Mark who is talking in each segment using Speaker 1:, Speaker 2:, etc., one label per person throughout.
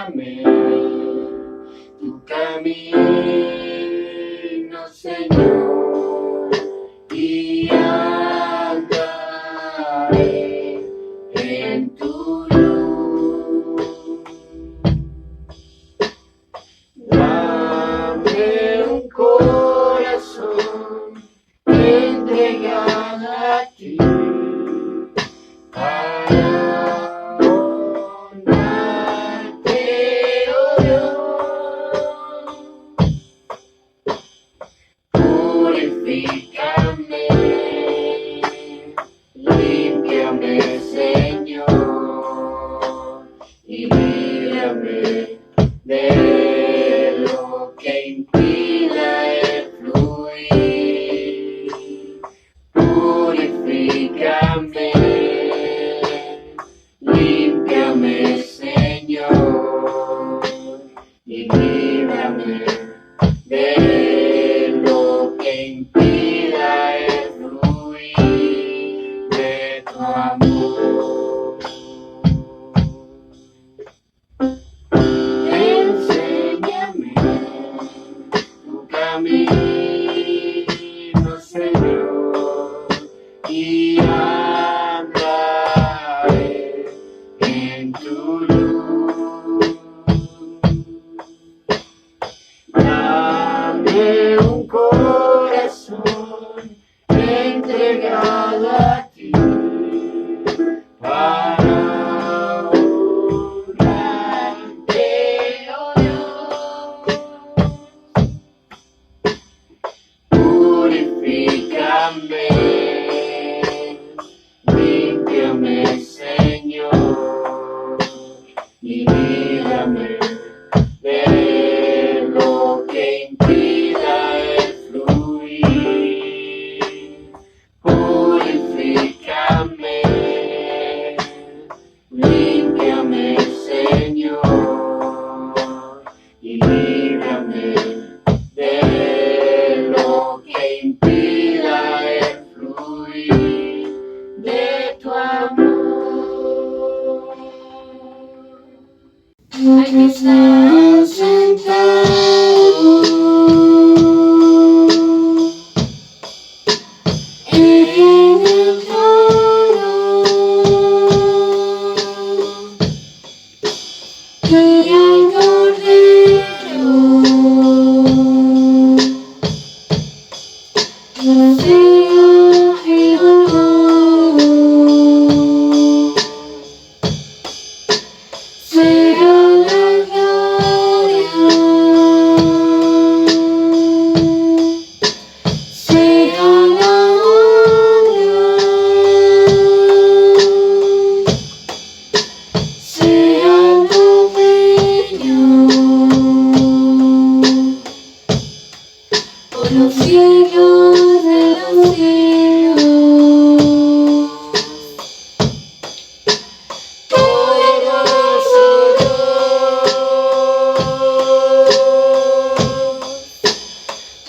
Speaker 1: purificame tu camino, Señor, y andaré en tu luz. Dame un corazón entregado a ti para honrarte, oh Dios. Purifícame, límpiame, Señor, y líbrame de lo que impida el fluir. Purifícame, límpiame, Señor, y líbrame de lo que impida el fluir de tu amor. Enséñame tu camino, Señor, y andaré en tu luz. Dame un corazón entregado a ti para honrarte, oh Dios. Purifícame, límpiame, Señor, y líbrame de lo que impida el fluir. Purifícame, límpiame, Señor, y líbrame de lo que impida el fluir de tu amor. Aquí estás sentado en el trono y al Cordero sea el honor, sea la gloria, sea la honra, sea el dominio por los siglos de los siglos. Poderoso Dios,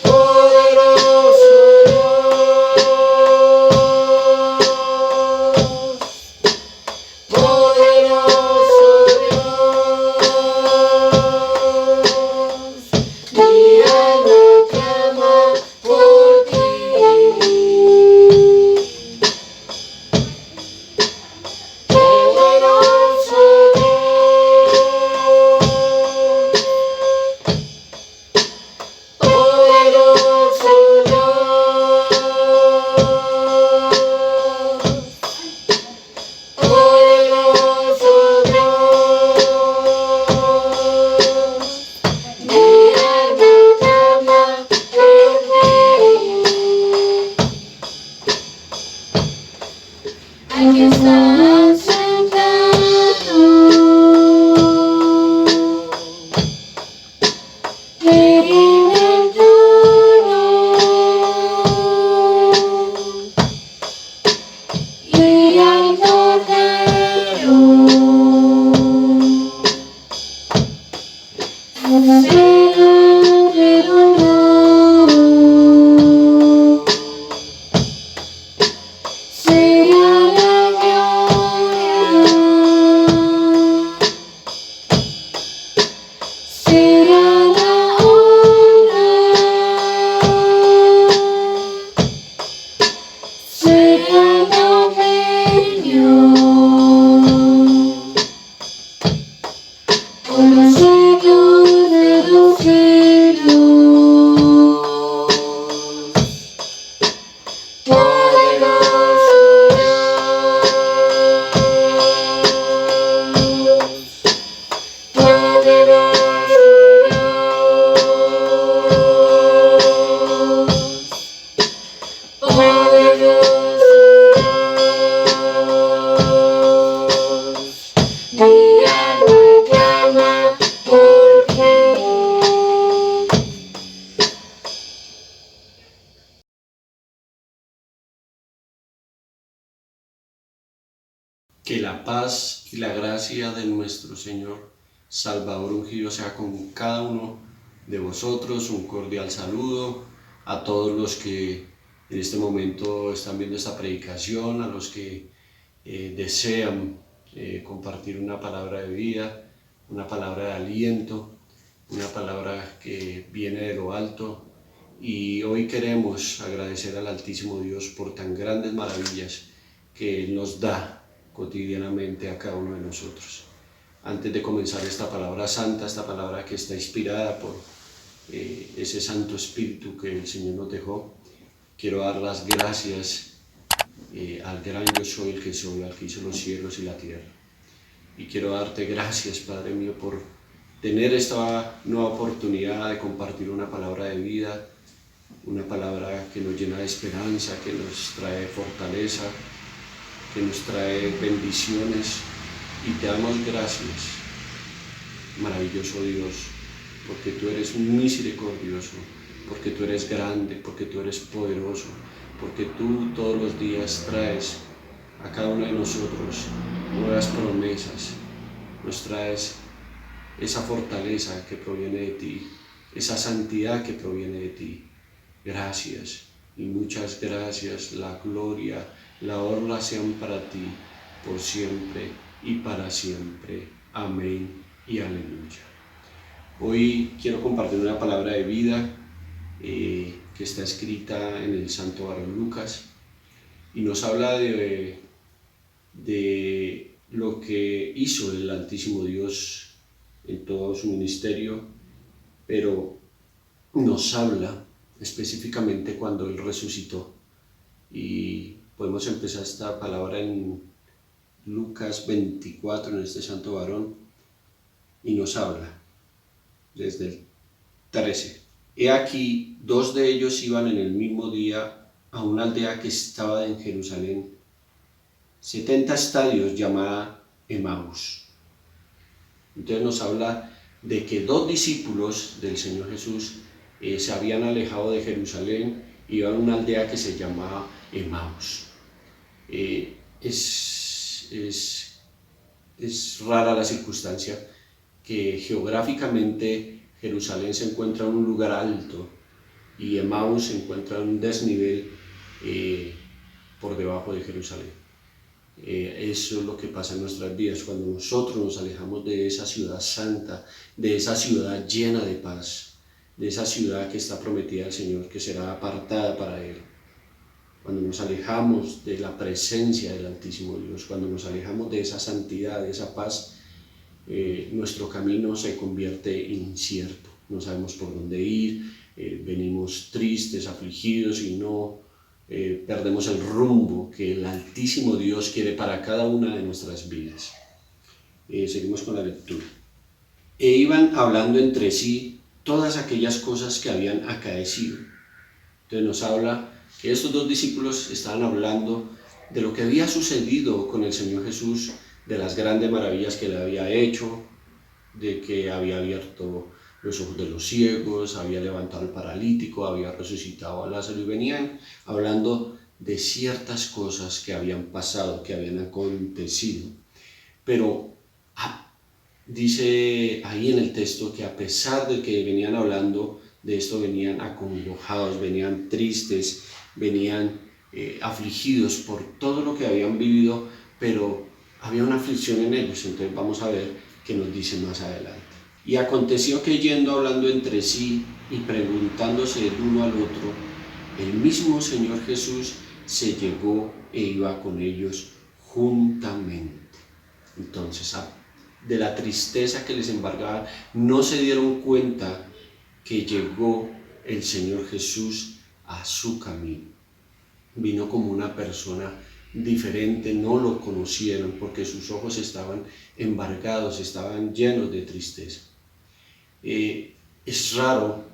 Speaker 1: poderoso Dios, poderoso Dios, mi alma clama por ti. Poderoso Dios, poderoso Dios, poderoso Dios, mi alma clama por ti. Aquí estás sentado en el trono y al Cordero sea el honor, sea la gloria,
Speaker 2: Que la paz y la gracia de nuestro Señor Salvador ungido sea con cada uno de vosotros. Un cordial saludo a todos los que en este momento están viendo esta predicación, a los que desean compartir una palabra de vida, una palabra de aliento, una palabra que viene de lo alto. Y hoy queremos agradecer al Altísimo Dios por tan grandes maravillas que Él nos da cotidianamente a cada uno de nosotros. Antes de comenzar esta palabra santa, esta palabra que está inspirada por ese Santo Espíritu que el Señor nos dejó, quiero dar las gracias al gran yo soy, el que soy, al que hizo los cielos y la tierra. Y quiero darte gracias, Padre mío, por tener esta nueva oportunidad de compartir una palabra de vida, una palabra que nos llena de esperanza, que nos trae fortaleza, que nos trae bendiciones, y te damos gracias, maravilloso Dios, porque tú eres misericordioso, porque tú eres grande, porque tú eres poderoso, porque tú todos los días traes a cada uno de nosotros nuevas promesas, nos traes esa fortaleza que proviene de ti, esa santidad que proviene de ti. Gracias y muchas gracias. La gloria, la honra sean para ti por siempre y para siempre. Amén y aleluya. Hoy quiero compartir una palabra de vida que está escrita en el Santo Varón Lucas y nos habla de lo que hizo el Altísimo Dios en todo su ministerio, pero nos habla específicamente cuando Él resucitó. Y podemos empezar esta palabra en Lucas 24, en este santo varón, y nos habla desde el 13. He aquí, 2 de ellos iban en el mismo día a una aldea que estaba en Jerusalén, 70 estadios, llamada Emaús. Entonces nos habla de que 2 discípulos del Señor Jesús se habían alejado de Jerusalén, iban a una aldea que se llamaba Emaús. Es rara la circunstancia que geográficamente Jerusalén se encuentra en un lugar alto y Emaús se encuentra en un desnivel por debajo de Jerusalén. Eso es lo que pasa en nuestras vidas cuando nosotros nos alejamos de esa ciudad santa, de esa ciudad llena de paz, de esa ciudad que está prometida al Señor, que será apartada para Él. Cuando nos alejamos de la presencia del Altísimo Dios, cuando nos alejamos de esa santidad, de esa paz, nuestro camino se convierte incierto. No sabemos por dónde ir, venimos tristes, afligidos y no perdemos el rumbo que el Altísimo Dios quiere para cada una de nuestras vidas. Seguimos con la lectura. E iban hablando entre sí todas aquellas cosas que habían acaecido. Entonces nos habla que estos 2 discípulos estaban hablando de lo que había sucedido con el Señor Jesús, de las grandes maravillas que le había hecho, de que había abierto los ojos de los ciegos, había levantado al paralítico, había resucitado a Lázaro, y venían hablando de ciertas cosas que habían pasado, que habían acontecido. Pero dice ahí en el texto que a pesar de que venían hablando de esto, venían acongojados, venían tristes, venían afligidos por todo lo que habían vivido, pero había una aflicción en ellos. Entonces vamos a ver qué nos dice más adelante. Y aconteció que yendo hablando entre sí y preguntándose el uno al otro, el mismo Señor Jesús se llegó e iba con ellos juntamente. Entonces, de la tristeza que les embargaba, no se dieron cuenta que llegó el Señor Jesús a su camino. Vino como una persona diferente, no lo conocieron porque sus ojos estaban embargados, estaban llenos de tristeza. Es raro,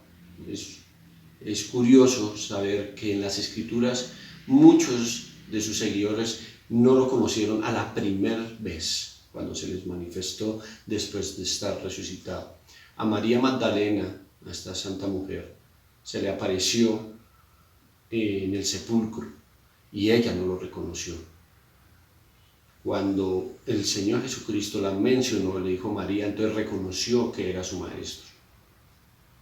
Speaker 2: es curioso saber que en las Escrituras muchos de sus seguidores no lo conocieron a la primera vez, cuando se les manifestó después de estar resucitado. A María Magdalena, a esta santa mujer, se le apareció en el sepulcro y ella no lo reconoció. cuando el Señor Jesucristo la mencionó, le dijo María, entonces reconoció que era su maestro.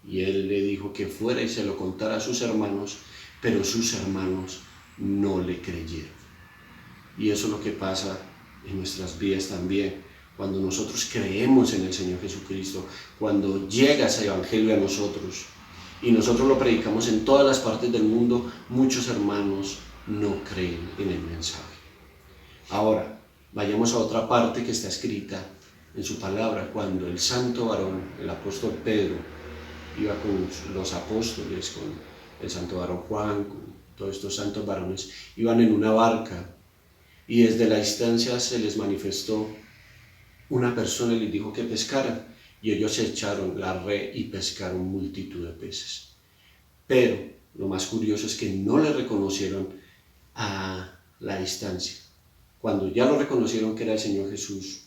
Speaker 2: Y él le dijo que fuera y se lo contara a sus hermanos, pero sus hermanos no le creyeron. Y eso es lo que pasa en nuestras vidas también. Cuando nosotros creemos en el Señor Jesucristo, cuando llega ese evangelio a nosotros y nosotros lo predicamos en todas las partes del mundo, muchos hermanos no creen en el mensaje. Ahora, vayamos a otra parte que está escrita en su palabra, cuando el santo varón, el apóstol Pedro, iba con los apóstoles, con el santo varón Juan, con todos estos santos varones, iban en una barca y desde la distancia se les manifestó una persona y les dijo que pescaran, y ellos echaron la red y pescaron multitud de peces. Pero lo más curioso es que no le reconocieron a la distancia. Cuando ya lo reconocieron que era el Señor Jesús,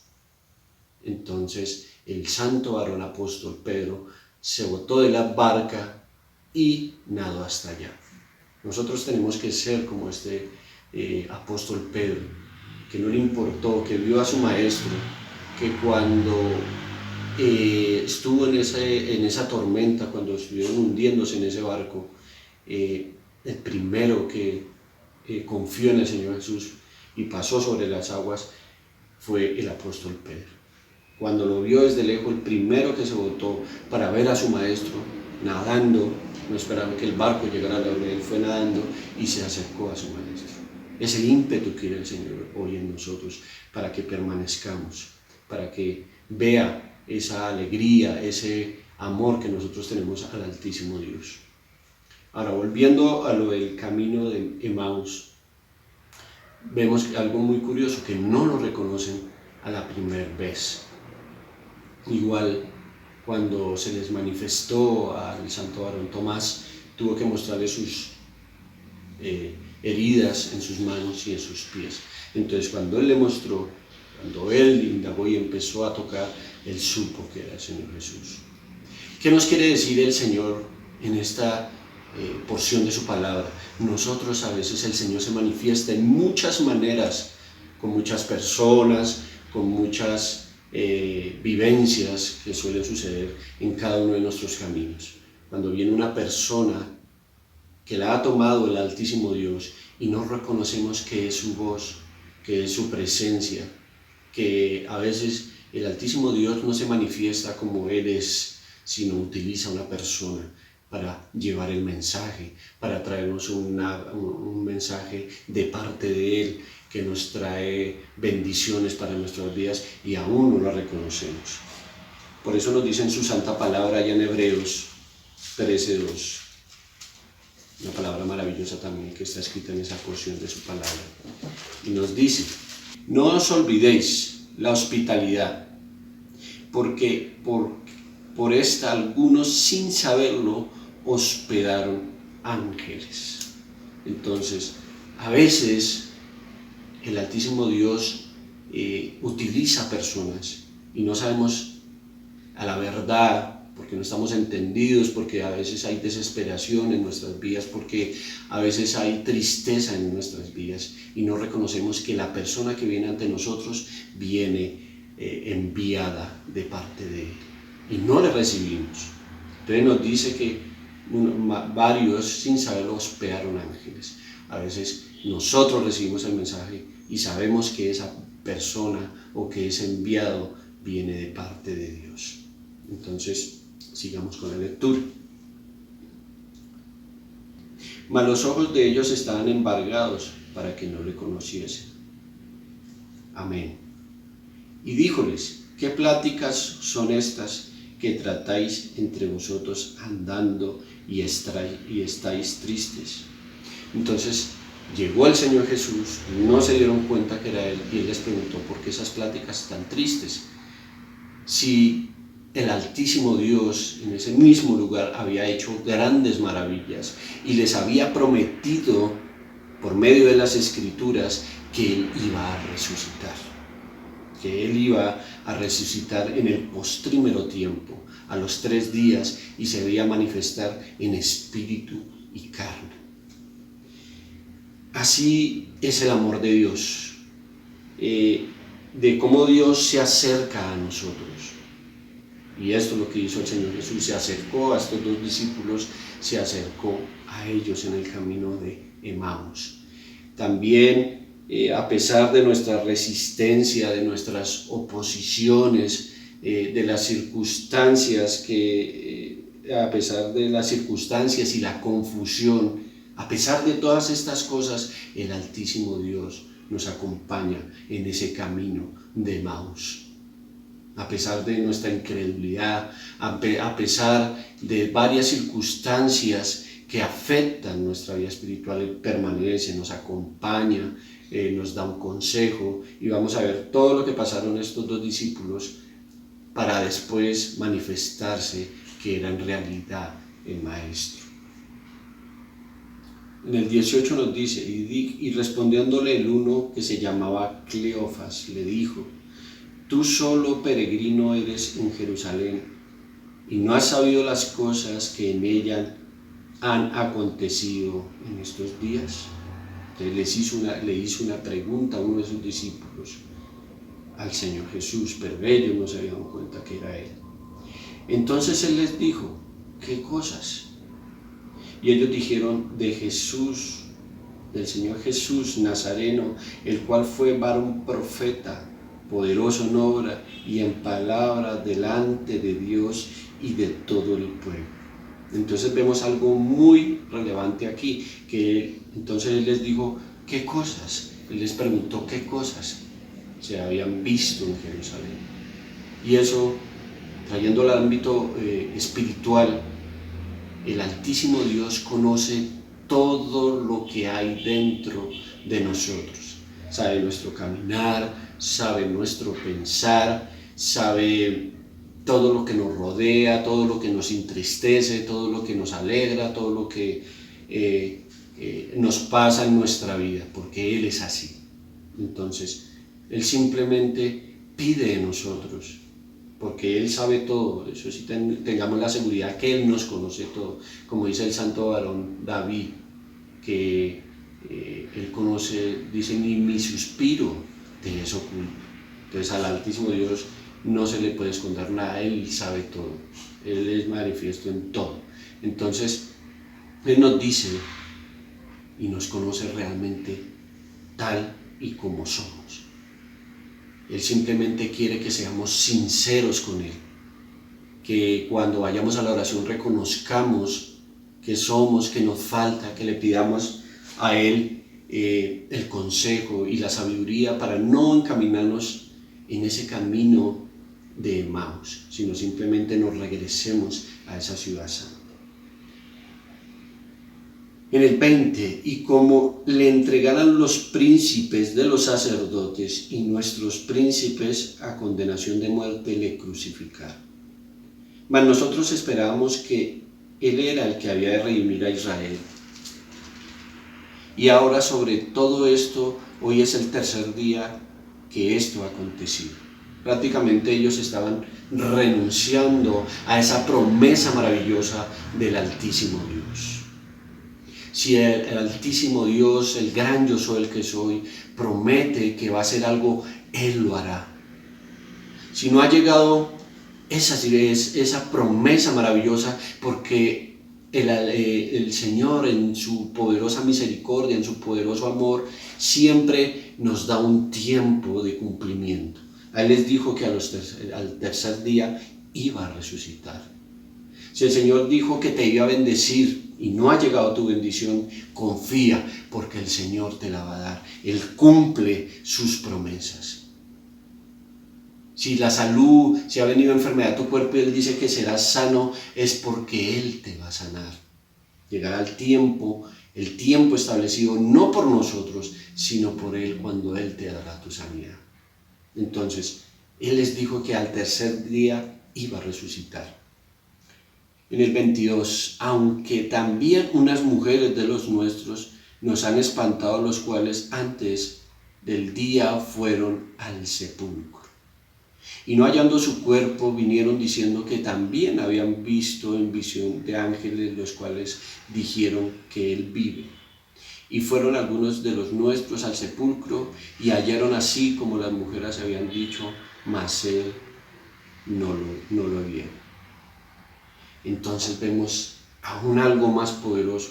Speaker 2: entonces el santo varón apóstol Pedro se botó de la barca y nadó hasta allá. Nosotros tenemos que ser como este apóstol Pedro, que no le importó, que vio a su maestro, que cuando estuvo en esa tormenta, cuando estuvieron hundiéndose en ese barco, el primero que confió en el Señor Jesús y pasó sobre las aguas fue el apóstol Pedro. Cuando lo vio desde lejos, el primero que se botó para ver a su maestro nadando, no esperando que el barco llegara a la orilla, él fue nadando y se acercó a su maestro. Es el ímpetu que quiere el Señor hoy en nosotros para que permanezcamos, para que vea esa alegría, ese amor que nosotros tenemos al Altísimo Dios. Ahora, volviendo a lo del camino de Emaús, vemos algo muy curioso, que no lo reconocen a la primera vez. Igual, cuando se les manifestó al santo varón Tomás, tuvo que mostrarle sus heridas en sus manos y en sus pies. Entonces, cuando él le mostró, cuando él indagó y empezó a tocar, él supo que era el Señor Jesús. ¿Qué nos quiere decir el Señor en esta porción de su palabra? Nosotros a veces el Señor se manifiesta en muchas maneras, con muchas personas, con muchas vivencias que suelen suceder en cada uno de nuestros caminos. Cuando viene una persona que la ha tomado el Altísimo Dios y no reconocemos que es su voz, que es su presencia, que a veces el Altísimo Dios no se manifiesta como Él es, sino utiliza una persona para llevar el mensaje, para traernos un mensaje de parte de Él, que nos trae bendiciones para nuestras vidas y aún no la reconocemos. Por eso nos dice en su santa palabra allá en Hebreos 13:2, una palabra maravillosa también que está escrita en esa porción de su palabra. Y nos dice: no os olvidéis la hospitalidad, porque por esta algunos sin saberlo hospedaron ángeles. Entonces, a veces el Altísimo Dios utiliza personas y no sabemos a la verdad, porque no estamos entendidos, porque a veces hay desesperación en nuestras vidas, porque a veces hay tristeza en nuestras vidas y no reconocemos que la persona que viene ante nosotros viene enviada de parte de Él y no le recibimos. Entonces nos dice que varios sin saberlo hospedaron ángeles. A veces nosotros recibimos el mensaje y sabemos que esa persona o que ese enviado viene de parte de Dios. Entonces, sigamos con la lectura. Mas los ojos de ellos estaban embargados para que no le conociesen. Amén. Y díjoles: ¿qué pláticas son estas que tratáis entre vosotros andando y estáis tristes? Entonces llegó el Señor Jesús, no se dieron cuenta que era Él, y Él les preguntó: ¿por qué esas pláticas están tristes? Si el Altísimo Dios en ese mismo lugar había hecho grandes maravillas y les había prometido por medio de las Escrituras que Él iba a resucitar, que Él iba a resucitar en el postrímero tiempo, a los 3 días, y se iba a manifestar en espíritu y carne. Así es el amor de Dios. de cómo Dios se acerca a nosotros. Y esto es lo que hizo el Señor Jesús, se acercó a estos dos discípulos, se acercó a ellos en el camino de Emaús. También, a pesar de nuestra resistencia, de nuestras oposiciones, de las circunstancias a pesar de las circunstancias y la confusión, a pesar de todas estas cosas, el Altísimo Dios nos acompaña en ese camino de Emaús. A pesar de nuestra incredulidad, a pesar de varias circunstancias que afectan nuestra vida espiritual, Él permanece, nos acompaña, nos da un consejo, y vamos a ver todo lo que pasaron estos dos discípulos para después manifestarse que era en realidad el Maestro. En el 18 nos dice, y respondiéndole el uno que se llamaba Cleofas, le dijo: tú solo peregrino eres en Jerusalén, y no has sabido las cosas que en ella han acontecido en estos días. Entonces le hizo una pregunta a uno de sus discípulos al Señor Jesús, pero ellos no se habían dado cuenta que era Él. Entonces Él les dijo: ¿qué cosas? Y ellos dijeron: de Jesús, del Señor Jesús Nazareno, el cual fue varón profeta, poderoso en obra y en palabra delante de Dios y de todo el pueblo. Entonces vemos algo muy relevante aquí, que entonces Él les dijo: ¿qué cosas? Él les preguntó qué cosas se habían visto en Jerusalén. Y eso, trayéndolo al ámbito espiritual, el Altísimo Dios conoce todo lo que hay dentro de nosotros. Sabe nuestro caminar, sabe nuestro pensar, sabe todo lo que nos rodea, todo lo que nos entristece, todo lo que nos alegra, todo lo que nos pasa en nuestra vida, porque Él es así. Entonces, Él simplemente pide de nosotros, porque Él sabe todo. Eso sí, tengamos la seguridad que Él nos conoce todo, como dice el santo varón David, que Él conoce, dice: ni mi suspiro te es oculto. Entonces al Altísimo Dios no se le puede esconder nada, Él sabe todo, Él es manifiesto en todo. Entonces Él nos dice y nos conoce realmente tal y como somos. Él simplemente quiere que seamos sinceros con Él, que cuando vayamos a la oración reconozcamos que somos, que nos falta, que le pidamos a Él el consejo y la sabiduría para no encaminarnos en ese camino de Emaús, sino simplemente nos regresemos a esa ciudad santa. En el 20, y como le entregaran los príncipes de los sacerdotes y nuestros príncipes a condenación de muerte, le crucificaron. Mas nosotros esperábamos que Él era el que había de redimir a Israel. Y ahora sobre todo esto, hoy es el tercer día que esto ha acontecido. Prácticamente ellos estaban renunciando a esa promesa maravillosa del Altísimo Dios. Si el Altísimo Dios, el gran yo soy el que soy, promete que va a hacer algo, Él lo hará. Si no ha llegado esa promesa maravillosa, porque el Señor en su poderosa misericordia, en su poderoso amor, siempre nos da un tiempo de cumplimiento. A Él les dijo que al tercer día iba a resucitar. Si el Señor dijo que te iba a bendecir y no ha llegado tu bendición, confía, porque el Señor te la va a dar. Él cumple sus promesas. Si la salud, si ha venido enfermedad a tu cuerpo y Él dice que serás sano, es porque Él te va a sanar. Llegará el tiempo establecido no por nosotros, sino por Él, cuando Él te dará tu sanidad. Entonces, Él les dijo que al tercer día iba a resucitar. En el 22, aunque también unas mujeres de los nuestros nos han espantado, los cuales antes del día fueron al sepulcro. Y no hallando su cuerpo, vinieron diciendo que también habían visto en visión de ángeles, los cuales dijeron que Él vive. Y fueron algunos de los nuestros al sepulcro y hallaron así como las mujeres habían dicho, mas él no lo vio. Entonces vemos aún algo más poderoso.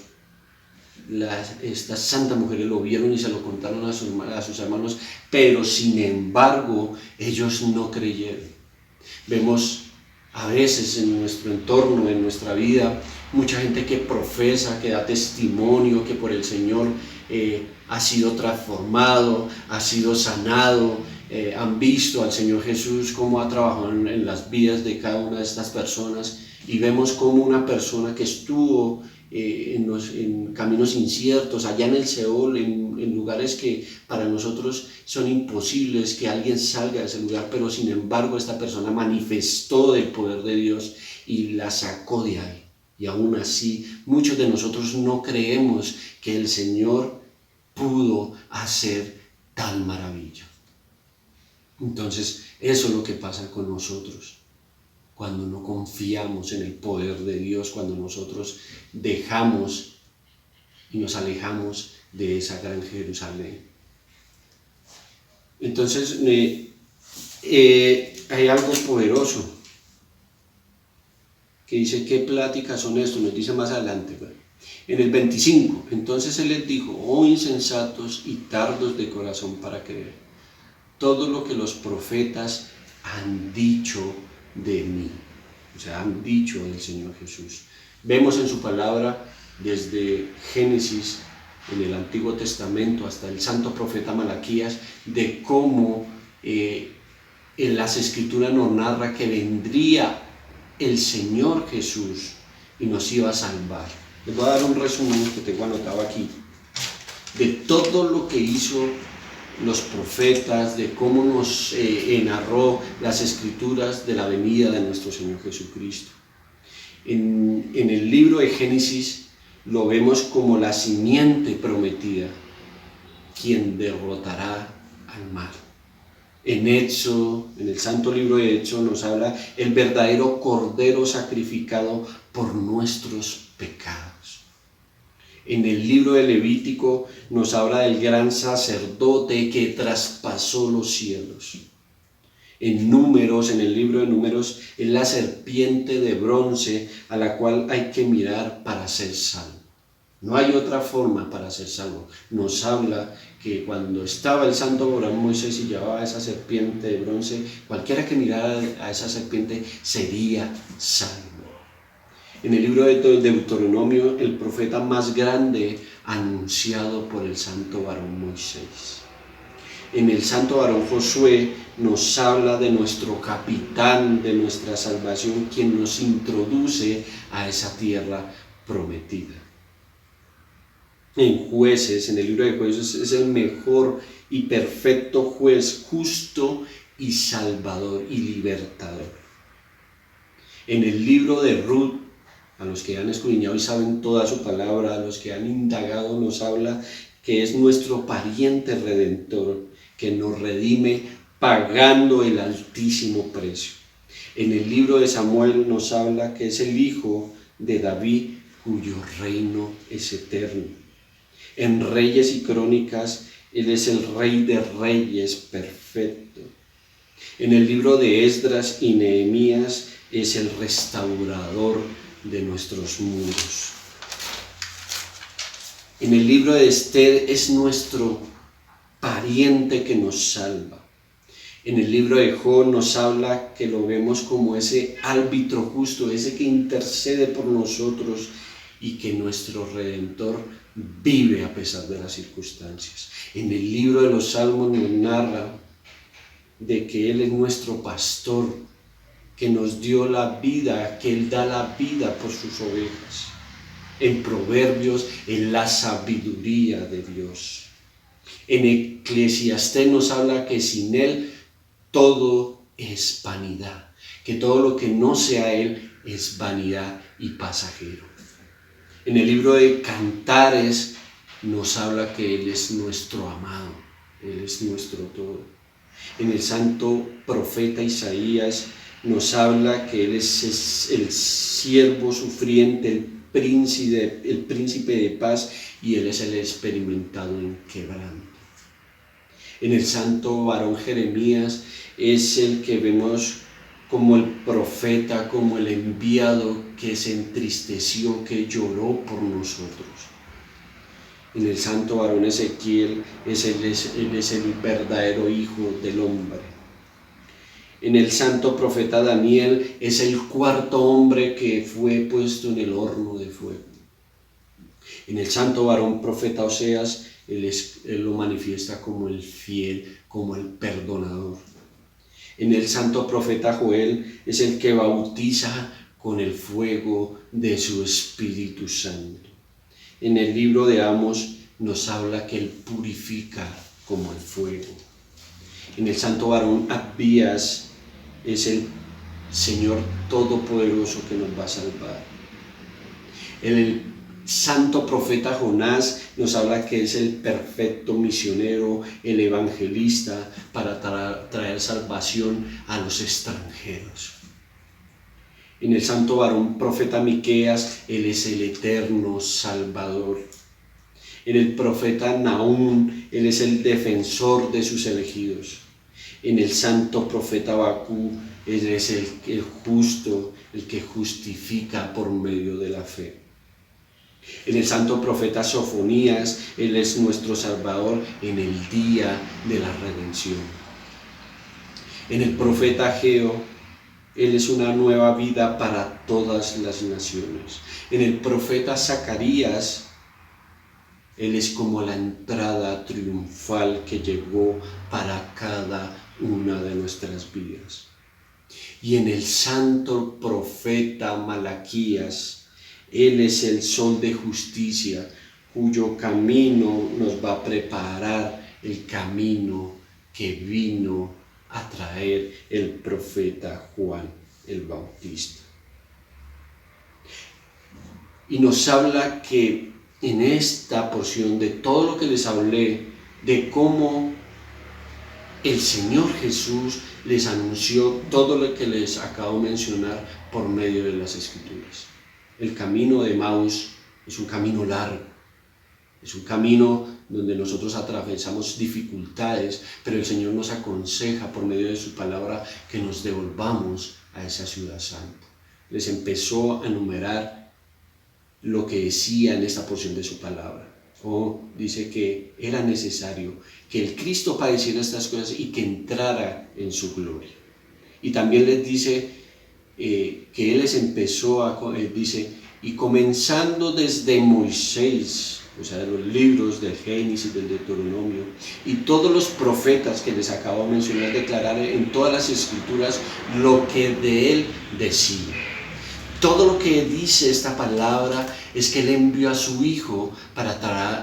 Speaker 2: Estas santas mujeres lo vieron y se lo contaron a sus hermanos, pero sin embargo ellos no creyeron. Vemos a veces en nuestro entorno, en nuestra vida, mucha gente que profesa, que da testimonio, que por el Señor ha sido transformado, ha sido sanado, han visto al Señor Jesús cómo ha trabajado en las vidas de cada una de estas personas, y vemos como una persona que estuvo en caminos inciertos, allá en el Seol, en lugares que para nosotros son imposibles que alguien salga de ese lugar, pero sin embargo esta persona manifestó del poder de Dios y la sacó de ahí. Y aún así, muchos de nosotros no creemos que el Señor pudo hacer tal maravilla. Entonces, eso es lo que pasa con nosotros. Cuando no confiamos en el poder de Dios, cuando nosotros dejamos y nos alejamos de esa gran Jerusalén. Entonces, hay algo poderoso que dice, ¿qué pláticas son esto? Nos dice más adelante. En el 25, entonces él les dijo, oh insensatos y tardos de corazón para creer, todo lo que los profetas han dicho de mí, o sea, han dicho del Señor Jesús. Vemos en su palabra desde Génesis, en el Antiguo Testamento, hasta el santo profeta Malaquías, de cómo en las Escrituras nos narra que vendría el Señor Jesús y nos iba a salvar. Les voy a dar un resumen que tengo anotado aquí, de todo lo que hizo los profetas, de cómo nos narró las Escrituras de la venida de nuestro Señor Jesucristo. En el libro de Génesis lo vemos como la simiente prometida, quien derrotará al mar. En Éxodo, en el santo libro de Éxodo, nos habla el verdadero cordero sacrificado por nuestros pecados. En el libro de Levítico nos habla del gran sacerdote que traspasó los cielos. En Números, en el libro de Números, es la serpiente de bronce a la cual hay que mirar para ser salvo. No hay otra forma para ser salvo. Nos habla que cuando estaba el santo Abraham Moisés y llevaba esa serpiente de bronce, cualquiera que mirara a esa serpiente sería salvo. En el libro de Deuteronomio, el profeta más grande anunciado por el santo varón Moisés. En el santo varón Josué nos habla de nuestro capitán, de nuestra salvación, quien nos introduce a esa tierra prometida. En Jueces, en el libro de Jueces, es el mejor y perfecto juez, justo y salvador y libertador. En el libro de Ruth, a los que han escudriñado y saben toda su palabra, a los que han indagado, nos habla que es nuestro pariente redentor, que nos redime pagando el altísimo precio. En el libro de Samuel nos habla que es el hijo de David, cuyo reino es eterno. En Reyes y Crónicas, él es el Rey de Reyes perfecto. En el libro de Esdras y Nehemías es el restaurador de nuestros muros. En el libro de Esther es nuestro pariente que nos salva. En el libro de Job nos habla que lo vemos como ese árbitro justo, ese que intercede por nosotros y que nuestro Redentor vive a pesar de las circunstancias. En el libro de los Salmos nos narra de que Él es nuestro pastor, que nos dio la vida, que Él da la vida por sus ovejas. En Proverbios, en la sabiduría de Dios. En Eclesiastés nos habla que sin Él todo es vanidad, que todo lo que no sea Él es vanidad y pasajero. En el libro de Cantares nos habla que Él es nuestro amado, Él es nuestro todo. En el santo profeta Isaías nos habla que Él es el siervo sufriente, el príncipe de paz, y Él es el experimentado en quebranto. En el santo varón Jeremías es el que vemos como el profeta, como el enviado que se entristeció, que lloró por nosotros. En el santo varón Ezequiel él es el verdadero Hijo del Hombre. En el santo profeta Daniel es el cuarto hombre que fue puesto en el horno de fuego. En el santo varón profeta Oseas, él lo manifiesta como el fiel, como el perdonador. En el santo profeta Joel es el que bautiza con el fuego de su Espíritu Santo. En el libro de Amos nos habla que él purifica como el fuego. En el santo varón Abías es el Señor Todopoderoso que nos va a salvar. En el santo profeta Jonás nos habla que es el perfecto misionero, el evangelista para traer salvación a los extranjeros. En el santo varón profeta Miqueas, él es el eterno Salvador. En el profeta Nahum, él es el defensor de sus elegidos. En el santo profeta Habacuc, él es el justo, el que justifica por medio de la fe. En el santo profeta Sofonías, él es nuestro Salvador en el día de la redención. En el profeta Ageo, él es una nueva vida para todas las naciones. En el profeta Zacarías, él es como la entrada triunfal que llegó para cada una de nuestras vidas. Y en el santo profeta Malaquías, él es el sol de justicia, cuyo camino nos va a preparar el camino que vino a traer el profeta Juan el Bautista. Y nos habla que en esta porción de todo lo que les hablé, de cómo el Señor Jesús les anunció todo lo que les acabo de mencionar por medio de las Escrituras. El camino de Emaús es un camino largo, es un camino donde nosotros atravesamos dificultades, pero el Señor nos aconseja por medio de su palabra que nos devolvamos a esa ciudad santa. Les empezó a enumerar lo que decía en esta porción de su palabra. Dice que era necesario que el Cristo padeciera estas cosas y que entrara en su gloria. Y también les dice que Él les empezó dice, y comenzando desde Moisés, o sea, de los libros del Génesis, del Deuteronomio, y todos los profetas que les acabo de mencionar, declarar en todas las Escrituras lo que de Él decía. Todo lo que dice esta palabra es que Él envió a su Hijo para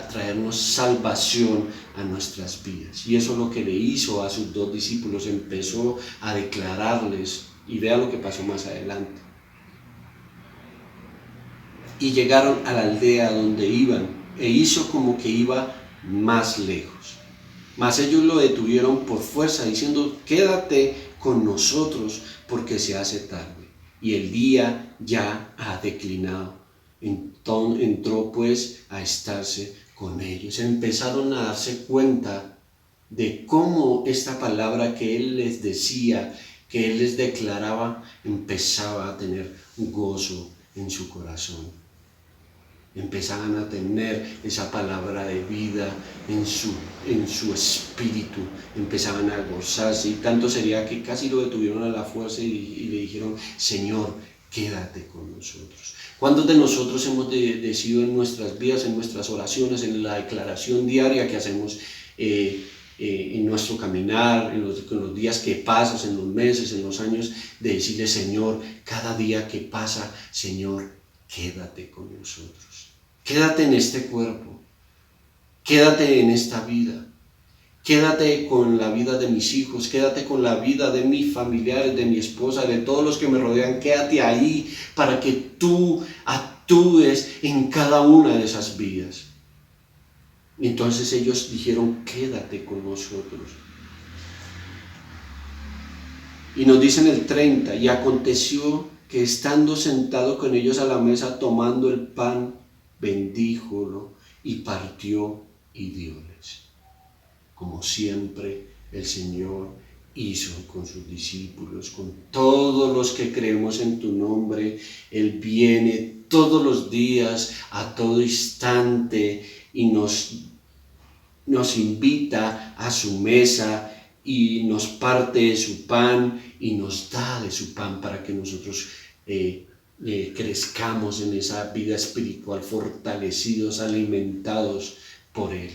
Speaker 2: traernos salvación a nuestras vidas. Y eso es lo que le hizo a sus dos discípulos, empezó a declararles, y vea lo que pasó más adelante. Y llegaron a la aldea donde iban, e hizo como que iba más lejos. Mas ellos lo detuvieron por fuerza, diciendo, quédate con nosotros, porque se hace tarde, y el día ya ha declinado. Entonces entró pues a estarse con ellos. Empezaron a darse cuenta de cómo esta palabra que Él les decía, que Él les declaraba, empezaba a tener gozo en su corazón. Empezaban a tener esa palabra de vida en su espíritu, empezaban a gozarse, y tanto sería que casi lo detuvieron a la fuerza y le dijeron, Señor, quédate con nosotros. ¿Cuántos de nosotros hemos decidido en nuestras vidas, en nuestras oraciones, en la declaración diaria que hacemos en nuestro caminar, en los días que pasas, en los meses, en los años, de decirle, Señor, cada día que pasa, Señor, quédate con nosotros, quédate en este cuerpo, quédate en esta vida, quédate con la vida de mis hijos, quédate con la vida de mis familiares, de mi esposa, de todos los que me rodean, quédate ahí para que tú actúes en cada una de esas vidas. Y entonces ellos dijeron, quédate con nosotros. Y nos dice en el 30, y aconteció que estando sentado con ellos a la mesa, tomando el pan, bendíjolo y partió y dióles. Como siempre el Señor hizo con sus discípulos, con todos los que creemos en tu nombre. Él viene todos los días, a todo instante, y nos invita a su mesa y nos parte de su pan y nos da de su pan para que nosotros crezcamos en esa vida espiritual, fortalecidos, alimentados por Él.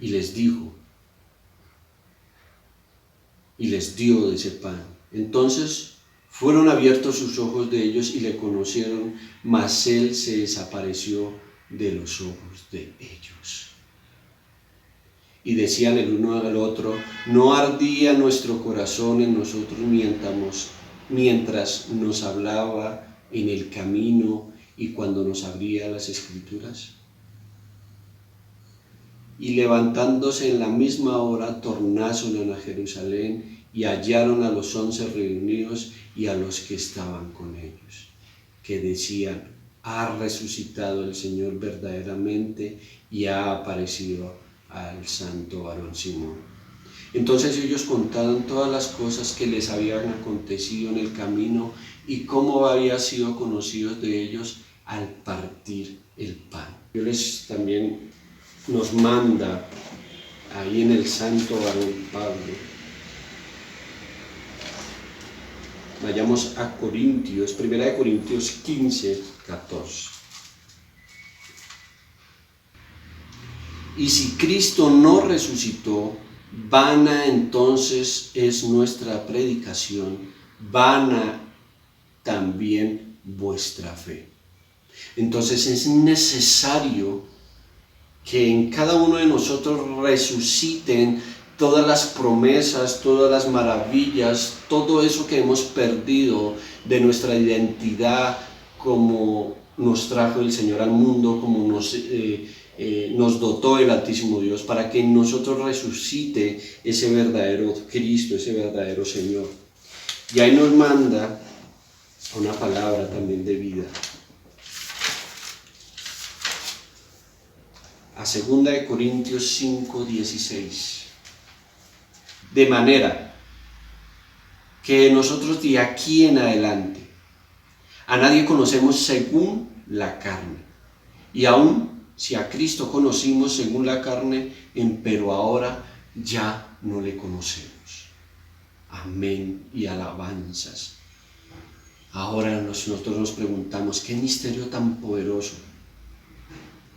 Speaker 2: Y les dijo, y les dio de ese pan. Entonces fueron abiertos sus ojos de ellos y le conocieron, mas Él se desapareció de los ojos de ellos. Y decían el uno al otro, ¿no ardía nuestro corazón en nosotros mientras nos hablaba en el camino y cuando nos abría las Escrituras? Y levantándose en la misma hora, tornaron a Jerusalén y hallaron a los 11 reunidos y a los que estaban con ellos, que decían, ha resucitado el Señor verdaderamente y ha aparecido al santo varón Simón. Entonces ellos contaron todas las cosas que les habían acontecido en el camino y cómo habían sido conocidos de ellos al partir el pan. Dios también nos manda ahí en el santo varón Pablo. Vayamos a Corintios, 1 Corintios 15, 14. Y si Cristo no resucitó, vana entonces es nuestra predicación, vana también vuestra fe. Entonces es necesario que en cada uno de nosotros resuciten todas las promesas, todas las maravillas, todo eso que hemos perdido de nuestra identidad, como nos trajo el Señor al mundo, como nos dotó el Altísimo Dios, para que en nosotros resucite ese verdadero Cristo, ese verdadero Señor. Y ahí nos manda una palabra también de vida. A 2 Corintios 5, 16. De manera que nosotros de aquí en adelante a nadie conocemos según la carne. Y aún si a Cristo conocimos según la carne, empero ahora ya no le conocemos. Amén y alabanzas. Ahora nosotros nos preguntamos, ¿qué misterio tan poderoso?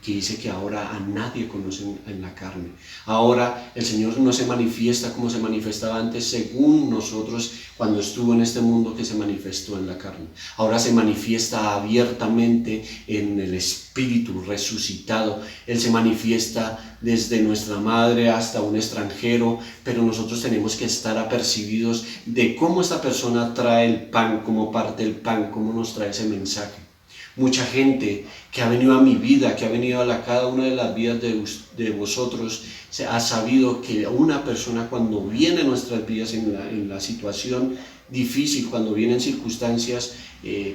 Speaker 2: Que dice que ahora a nadie conoce en la carne. Ahora el Señor no se manifiesta como se manifestaba antes, según nosotros cuando estuvo en este mundo que se manifestó en la carne. Ahora se manifiesta abiertamente en el Espíritu resucitado. Él se manifiesta desde nuestra madre hasta un extranjero, pero nosotros tenemos que estar apercibidos de cómo esta persona trae el pan, cómo parte el pan, cómo nos trae ese mensaje. Mucha gente que ha venido a mi vida, que ha venido a cada una de las vidas de vosotros, se ha sabido que una persona cuando viene a nuestras vidas en la situación difícil, cuando vienen circunstancias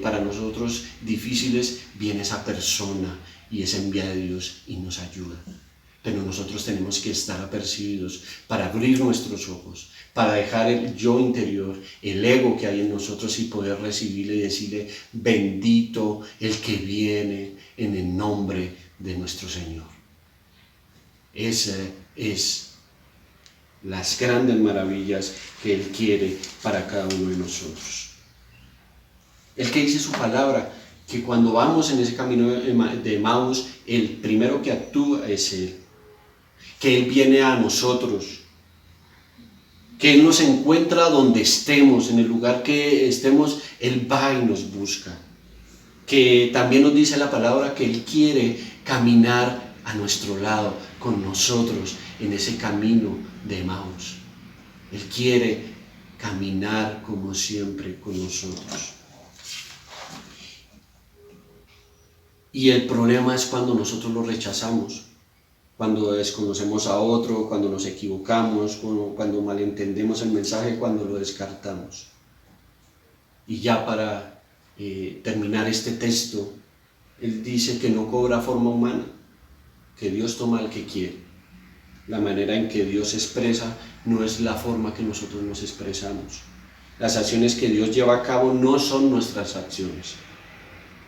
Speaker 2: para nosotros difíciles, viene esa persona y es enviada de Dios y nos ayuda. Pero nosotros tenemos que estar apercibidos para abrir nuestros ojos, para dejar el yo interior, el ego que hay en nosotros y poder recibirle y decirle, bendito el que viene en el nombre de nuestro Señor. Esas es las grandes maravillas que Él quiere para cada uno de nosotros. El que dice su palabra, que cuando vamos en ese camino de Emaús, el primero que actúa es Él. Que Él viene a nosotros, que Él nos encuentra donde estemos, en el lugar que estemos, Él va y nos busca. Que también nos dice la palabra que Él quiere caminar a nuestro lado, con nosotros, en ese camino de Emaús. Él quiere caminar como siempre con nosotros. Y el problema es cuando nosotros lo rechazamos. Cuando desconocemos a otro, cuando nos equivocamos, cuando malentendemos el mensaje, cuando lo descartamos. Y ya para terminar este texto, él dice que no cobra forma humana, que Dios toma al que quiere. La manera en que Dios se expresa no es la forma que nosotros nos expresamos. Las acciones que Dios lleva a cabo no son nuestras acciones.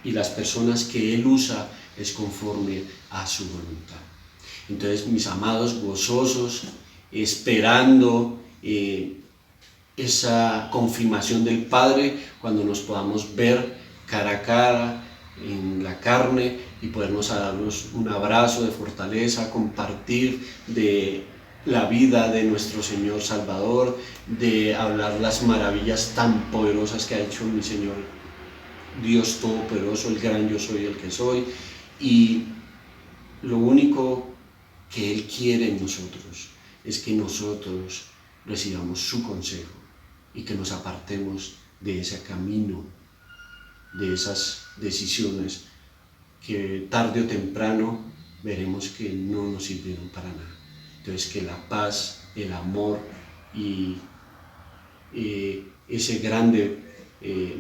Speaker 2: Y las personas que Él usa es conforme a su voluntad. Entonces, mis amados, gozosos, esperando esa confirmación del Padre cuando nos podamos ver cara a cara en la carne y podernos darnos un abrazo de fortaleza, compartir de la vida de nuestro Señor Salvador, de hablar las maravillas tan poderosas que ha hecho mi Señor Dios Todopoderoso, el gran yo soy el que soy, y lo único que Él quiere en nosotros es que nosotros recibamos su consejo y que nos apartemos de ese camino, de esas decisiones que tarde o temprano veremos que no nos sirvieron para nada. Entonces, que la paz, el amor y ese grande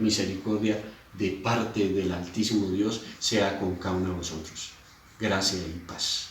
Speaker 2: misericordia de parte del Altísimo Dios sea con cada uno de vosotros. Gracia y paz.